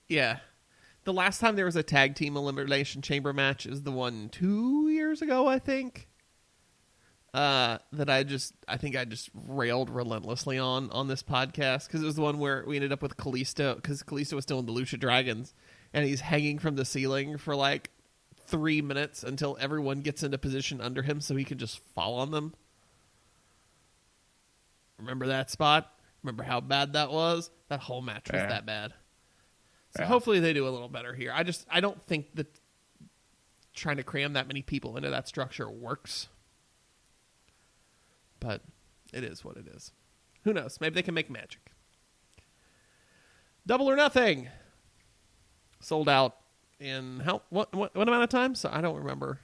Yeah. The last time there was a tag team Elimination Chamber match is the one 2 years ago, I think. That I think I just railed relentlessly on this podcast, because it was the one where we ended up with Kalisto, because Kalisto was still in the Lucha Dragons, and he's hanging from the ceiling for like 3 minutes until everyone gets into position under him so he can just fall on them. Remember that spot? Remember how bad that was? That whole match was that bad. So hopefully they do a little better here. I don't think that trying to cram that many people into that structure works. But it is what it is. Who knows? Maybe they can make magic. Double or Nothing. Sold out in what amount of time? So I don't remember.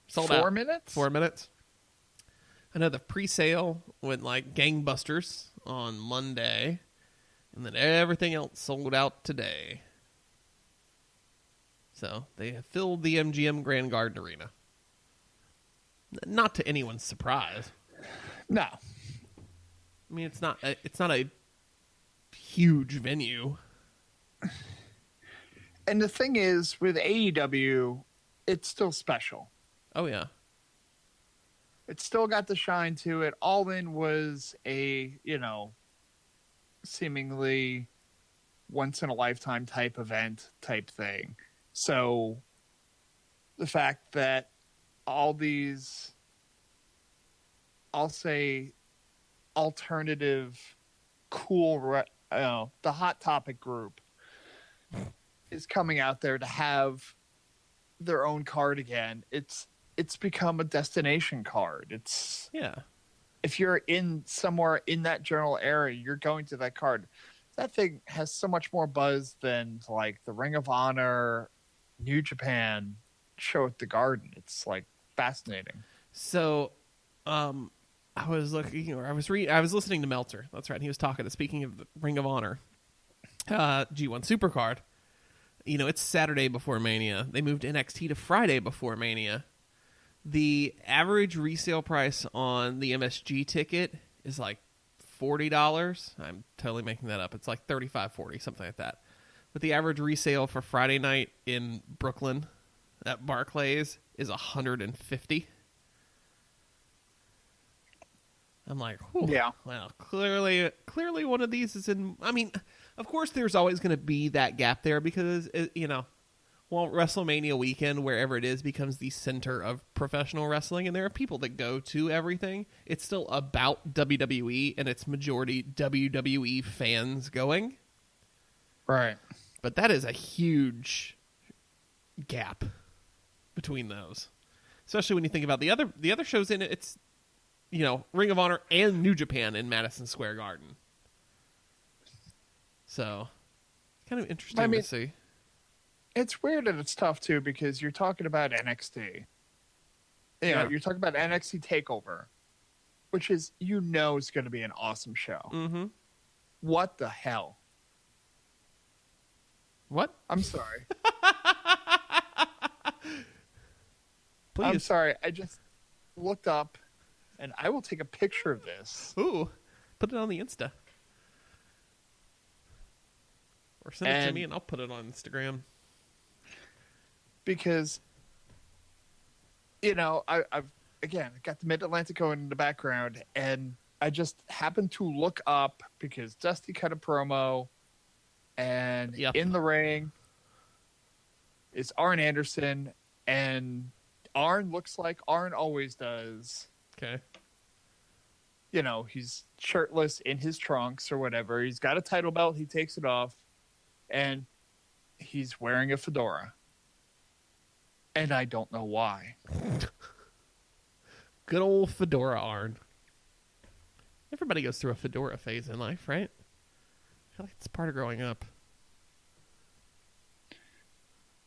Sold out. 4 minutes? 4 minutes. I know the pre-sale went like gangbusters on Monday, and then everything else sold out today. So they have filled the MGM Grand Garden Arena. Not to anyone's surprise. No. I mean, it's not a huge venue. And the thing is, with AEW, it's still special. Oh, yeah. It still got the shine to it. All In was a, seemingly once-in-a-lifetime type event type thing. So the fact that all these, I'll say, alternative, cool, the Hot Topic group is coming out there to have their own card again. It's become a destination card. It's if you're in somewhere in that general area, you're going to that card. That thing has so much more buzz than like the Ring of Honor, New Japan show at the Garden. It's like fascinating. So, I was listening to Meltzer. That's right. He was talking. Speaking of the Ring of Honor, G1 Supercard. It's Saturday before Mania. They moved NXT to Friday before Mania. The average resale price on the MSG ticket is like $40. I'm totally making that up. It's like $35, $40, something like that. But the average resale for Friday night in Brooklyn at Barclays is $150. I'm like, whew, yeah. Well, clearly one of these is in. I mean, of course, there's always going to be that gap there because WrestleMania weekend, wherever it is, becomes the center of professional wrestling, and there are people that go to everything. It's still about WWE, and it's majority WWE fans going. Right. But that is a huge gap between those, especially when you think about the other shows in it. It's Ring of Honor and New Japan in Madison Square Garden. So, kind of interesting to see. It's weird and it's tough, too, because you're talking about NXT. You're talking about NXT TakeOver, which is, is going to be an awesome show. Mm-hmm. What the hell? What? I'm sorry. Please. I'm sorry. I just looked up, and I will take a picture of this. Ooh. Put it on the Insta. Or send it to me, and I'll put it on Instagram. Because, I've got the Mid-Atlantic going in the background, and I just happened to look up because Dusty cut a promo, and in the ring is Arn Anderson, and Arn looks like Arn always does. Okay. He's shirtless in his trunks or whatever. He's got a title belt. He takes it off, and he's wearing a fedora. And I don't know why. Good old fedora Arn. Everybody goes through a fedora phase in life, right? I feel like it's part of growing up.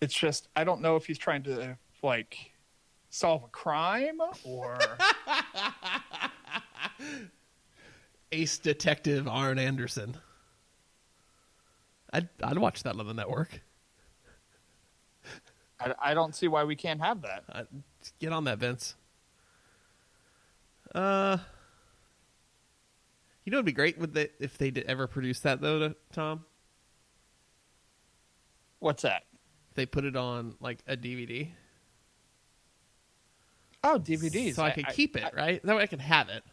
It's just, I don't know if he's trying to, solve a crime or... Ace Detective Arn Anderson. I'd watch that on the network. I don't see why we can't have that. Get on that, Vince. It'd be great if they did ever produce that, though, Tom? What's that? If they put it on, a DVD. Oh, DVDs. So I could keep it, right? That way I can have it.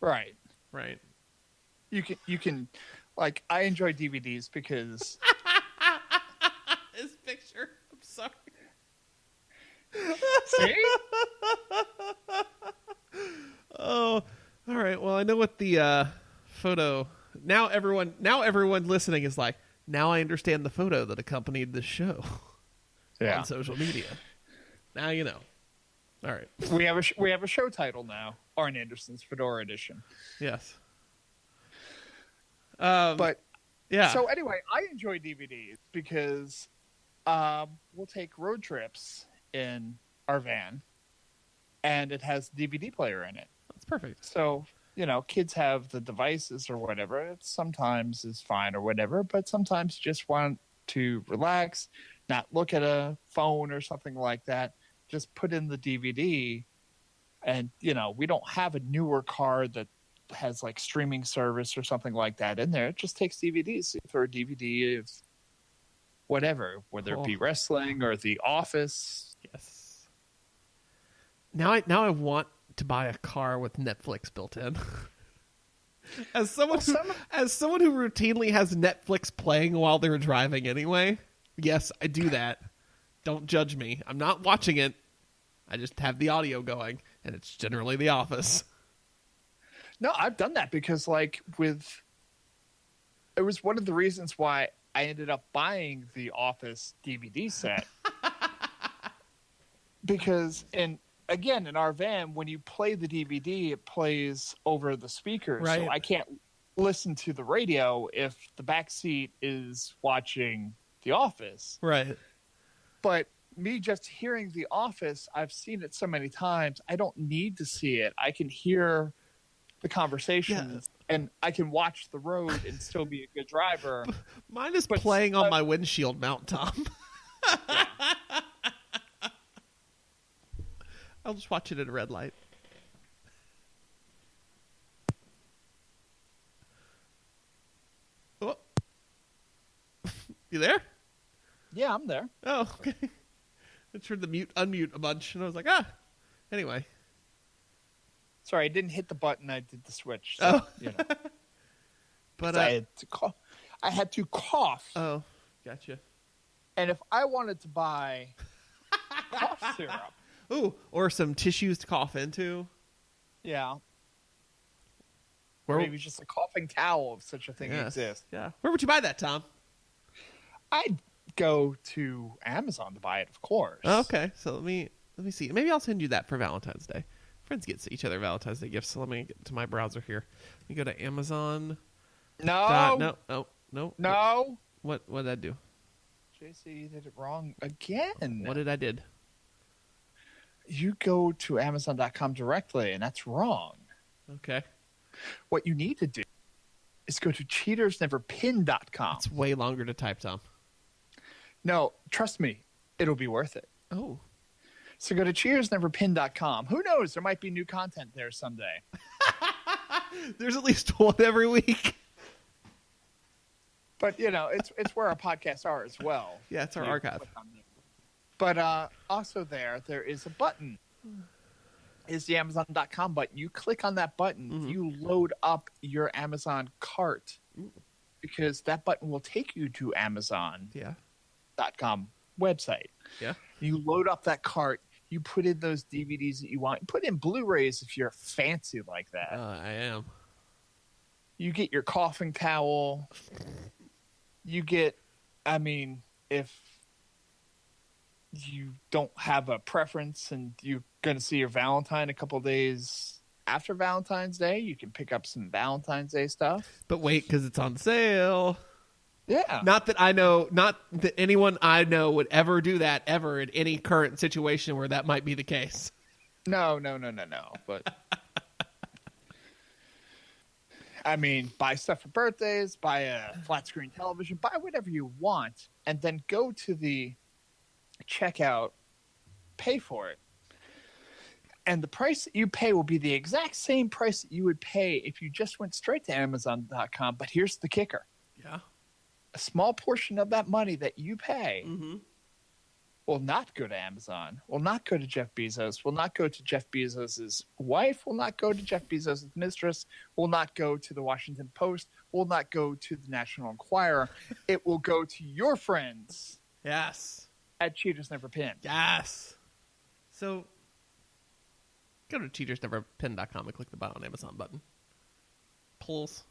Right. Right. You can, I enjoy DVDs because... His picture. I'm sorry. See? Oh, all right. Well, I know what the photo. Now everyone listening is like, now I understand the photo that accompanied the show on social media. Now you know. All right. We have a show title now. Arn Anderson's Fedora Edition. Yes. But yeah. So anyway, I enjoy DVDs because we'll take road trips in our van, and it has a DVD player in it. That's perfect. So, kids have the devices or whatever. It sometimes is fine or whatever, but sometimes you just want to relax, not look at a phone or something like that. Just put in the DVD And, we don't have a newer car that has like streaming service or something like that in there. It just takes DVDs. You throw a DVD of whatever, whether it be wrestling or The Office. Yes. Now I want to buy a car with Netflix built in. As someone who routinely has Netflix playing while they're driving anyway, yes, I do that. Don't judge me. I'm not watching it. I just have the audio going, and it's generally The Office. No, I've done that because, it was one of the reasons why I ended up buying the Office DVD set. Because, again, in our van, when you play the DVD, it plays over the speakers. Right. So I can't listen to the radio if the back seat is watching The Office. Right. But me just hearing The Office, I've seen it so many times, I don't need to see it. I can hear the conversations, and I can watch the road and still be a good driver. Mine is playing on my windshield mount, Tom. I'll just watch it at a red light. Oh. You there? Yeah, I'm there. Oh, okay. I turned the unmute a bunch, and I was like, Anyway. Sorry, I didn't hit the button. I did the switch. So, But I had to cough. Oh, gotcha. And if I wanted to buy cough syrup. Ooh, or some tissues to cough into. Yeah. Or maybe just a coughing towel if such a thing exists. Yeah. Where would you buy that, Tom? I'd go to Amazon to buy it, of course. Oh, okay. So let me see. Maybe I'll send you that for Valentine's Day. Friends get each other Valentine's Day gifts. So let me get to my browser here. Let me go to Amazon. No. No. What did I do? JC, you did it wrong again. What did I did? You go to Amazon.com directly, and that's wrong. Okay. What you need to do is go to cheatersneverpin.com. It's way longer to type, Tom. No, trust me, it'll be worth it. Oh. So go to cheersneverpin.com. Who knows? There might be new content there someday. There's at least one every week. But, it's where our podcasts are as well. Yeah, it's our archive. But also there is a button. Is the Amazon.com button. You click on that button, you load up your Amazon cart. Because that button will take you to Amazon.com website. Yeah. You load up that cart. You put in those DVDs that you want. You put in Blu-rays if you're fancy like that. I am. You get your coughing towel. You get, if you don't have a preference and you're going to see your Valentine a couple days after Valentine's Day, you can pick up some Valentine's Day stuff. But wait, because it's on sale. Yeah. Not that anyone I know would ever do that ever in any current situation where that might be the case. No. But buy stuff for birthdays, buy a flat screen television, buy whatever you want, and then go to the checkout, pay for it. And the price that you pay will be the exact same price that you would pay if you just went straight to Amazon.com. But here's the kicker. Yeah. A small portion of that money that you pay will not go to Amazon, will not go to Jeff Bezos, will not go to Jeff Bezos' wife, will not go to Jeff Bezos' mistress, will not go to the Washington Post, will not go to the National Enquirer. It will go to your friends. Yes. At Cheaters Never Pin. Yes. So go to cheatersneverpin.com and click the Buy on Amazon button. Pulls.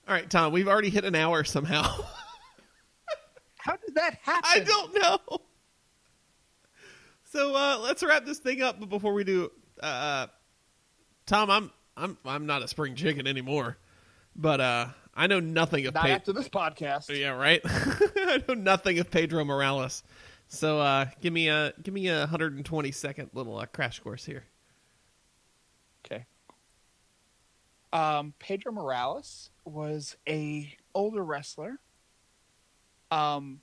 All right, Tom, we've already hit an hour somehow. How did that happen? I don't know. So let's wrap this thing up. But before we do, Tom, I'm not a spring chicken anymore. But I know nothing of after this podcast. Yeah, right. I know nothing of Pedro Morales. So give me a 120-second little crash course here. Okay. Pedro Morales was a older wrestler. No,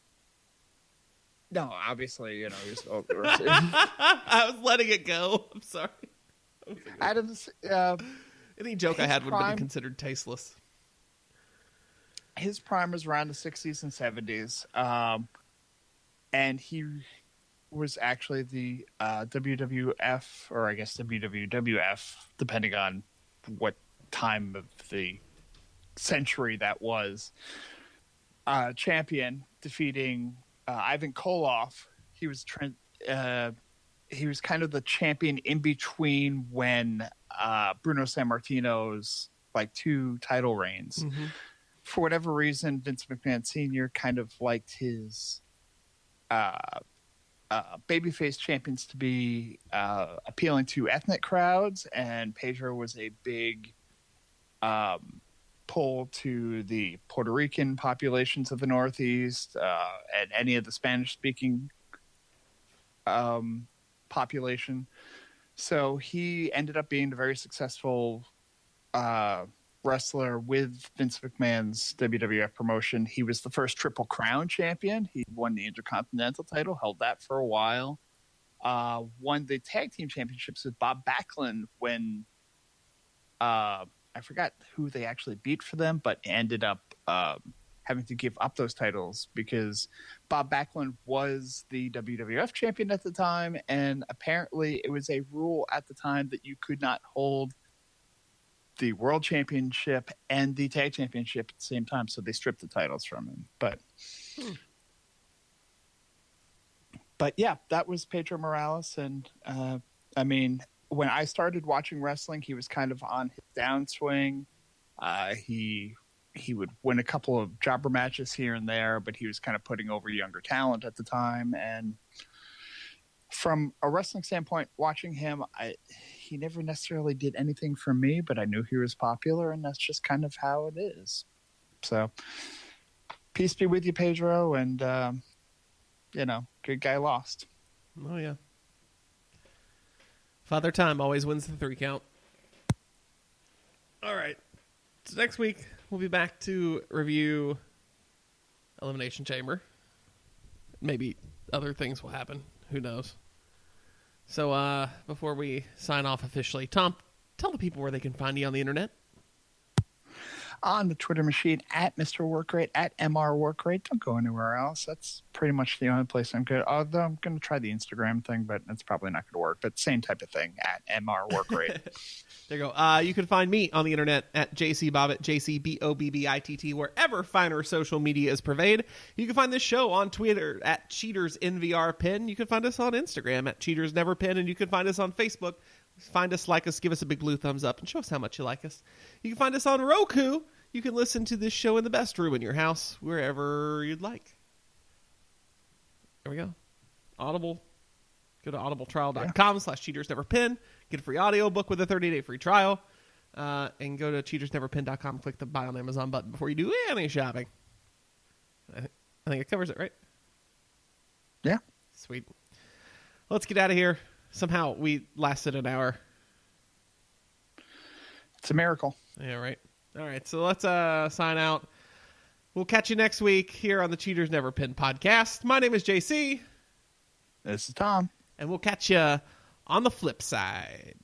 obviously, he was an older wrestler. I was letting it go. I'm sorry. Adams. Any joke I had would have been considered tasteless. His prime was around the 60s and 70s. And he was actually the WWF, or I guess WWF, depending on what time of the century that was, champion, defeating Ivan Koloff. He was kind of the champion in between when Bruno Sammartino's like 2 title reigns. Mm-hmm. For whatever reason, Vince McMahon Sr. kind of liked his babyface champions to be appealing to ethnic crowds, and Pedro was a big pull to the Puerto Rican populations of the Northeast and any of the Spanish-speaking population. So he ended up being a very successful wrestler with Vince McMahon's WWF promotion. He was the first Triple Crown champion. He won the Intercontinental title, held that for a while. Won the tag team championships with Bob Backlund when I forgot who they actually beat for them, but ended up having to give up those titles because Bob Backlund was the WWF champion at the time, and apparently it was a rule at the time that you could not hold the World Championship and the Tag Championship at the same time, so they stripped the titles from him. But yeah, that was Pedro Morales, and I mean, when I started watching wrestling, he was kind of on his downswing. He would win a couple of jobber matches here and there, but he was kind of putting over younger talent at the time. And from a wrestling standpoint, watching him, he never necessarily did anything for me, but I knew he was popular, and that's just kind of how it is. So, peace be with you, Pedro, and, good guy lost. Oh, yeah. Father Time always wins the 3 count. All right. So next week, we'll be back to review Elimination Chamber. Maybe other things will happen. Who knows? So before we sign off officially, Tom, tell the people where they can find you on the internet. On the Twitter machine, at Mr. Workrate, at MR Workrate. Don't go anywhere else. That's pretty much the only place I'm good. Although I'm going to try the Instagram thing, but it's probably not going to work. But same type of thing, at MR Workrate. There you go. You can find me on the internet at JCBobbitt, JCBOBBITT, wherever finer social media is purveyed. You can find this show on Twitter at CheatersNVRPin. You can find us on Instagram at CheatersNeverPin, and you can find us on Facebook. Find us, like us, give us a big blue thumbs up, and show us how much you like us. You can find us on Roku. You can listen to this show in the best room in your house, wherever you'd like. There we go. Audible. Go to audibletrial.com/CheatersNeverPin. Get a free audiobook with a 30-day free trial. And go to CheatersNeverPin.com. Click the Buy on Amazon button before you do any shopping. I think it covers it, right? Yeah. Sweet. Let's get out of here. Somehow we lasted an hour. It's a miracle. Yeah, right. All right, so let's sign out. We'll catch you next week here on the Cheaters Never Pin podcast. My name is JC. This is Tom. And we'll catch you on the flip side.